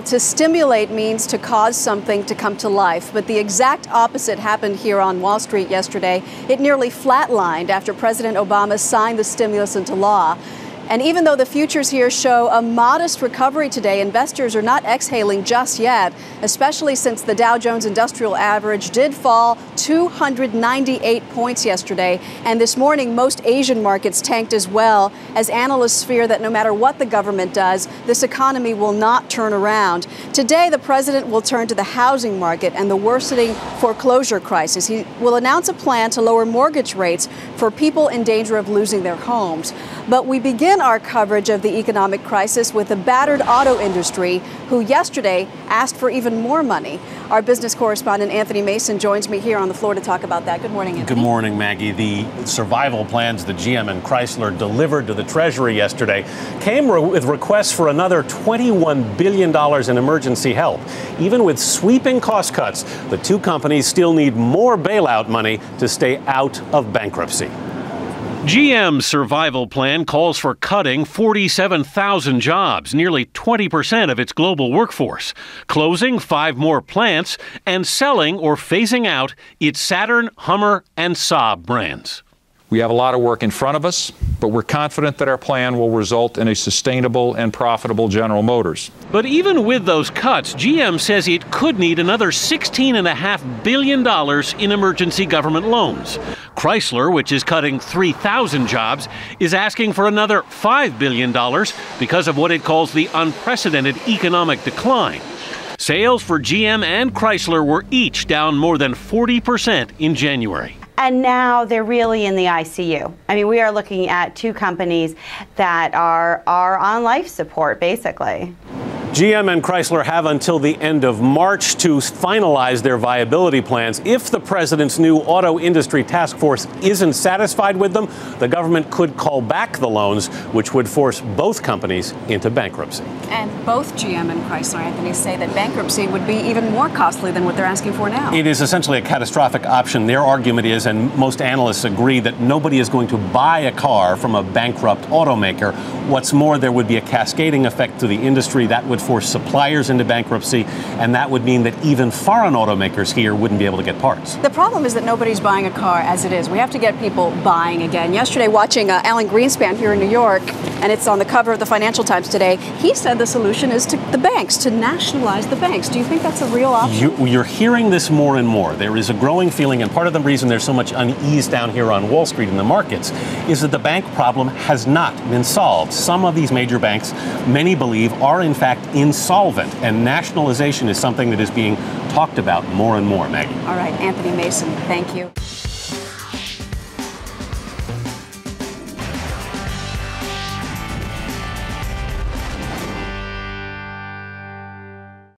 To stimulate means to cause something to come to life, but the exact opposite happened here on Wall Street yesterday. It nearly flatlined after President Obama signed the stimulus into law. And even though the futures here show a modest recovery today, investors are not exhaling just yet, especially since the Dow Jones Industrial Average did fall 298 points yesterday. And this morning, most Asian markets tanked as well, as analysts fear that no matter what the government does, this economy will not turn around. Today, the president will turn to the housing market and the worsening foreclosure crisis. He will announce a plan to lower mortgage rates for people in danger of losing their homes. But we begin our coverage of the economic crisis with the battered auto industry, who yesterday asked for even more money. Our business correspondent Anthony Mason joins me here on the floor to talk about that. Good morning, Anthony. Good morning, Maggie. The survival plans that GM and Chrysler delivered to the Treasury yesterday came with requests for another $21 billion in emergency help. Even with sweeping cost cuts, the two companies still need more bailout money to stay out of bankruptcy. GM's survival plan calls for cutting 47,000 jobs, nearly 20% of its global workforce, closing 5 more plants, and selling or phasing out its Saturn, Hummer, and Saab brands. We have a lot of work in front of us, but we're confident that our plan will result in a sustainable and profitable General Motors. But even with those cuts, GM says it could need another $16.5 billion in emergency government loans. Chrysler, which is cutting 3,000 jobs, is asking for another $5 billion because of what it calls the unprecedented economic decline. Sales for GM and Chrysler were each down more than 40% in January. And now they're really in the ICU. I mean, we are looking at two companies that are on life support, basically. GM and Chrysler have until the end of March to finalize their viability plans. If the president's new auto industry task force isn't satisfied with them, the government could call back the loans, which would force both companies into bankruptcy. And both GM and Chrysler, Anthony, say that bankruptcy would be even more costly than what they're asking for now. It is essentially a catastrophic option. Their argument is, and most analysts agree, that nobody is going to buy a car from a bankrupt automaker. What's more, there would be a cascading effect to the industry that would force suppliers into bankruptcy, and that would mean that even foreign automakers here wouldn't be able to get parts. The problem is that nobody's buying a car as it is. We have to get people buying again. Yesterday, watching Alan Greenspan here in New York, and it's on the cover of the Financial Times today, he said the solution is to the banks, to nationalize the banks. Do you think that's a real option? You're hearing this more and more. There is a growing feeling, and part of the reason there's so much unease down here on Wall Street in the markets is that the bank problem has not been solved. Some of these major banks, many believe, are in fact insolvent, and nationalization is something that is being talked about more and more, Maggie. All right, Anthony Mason, thank you.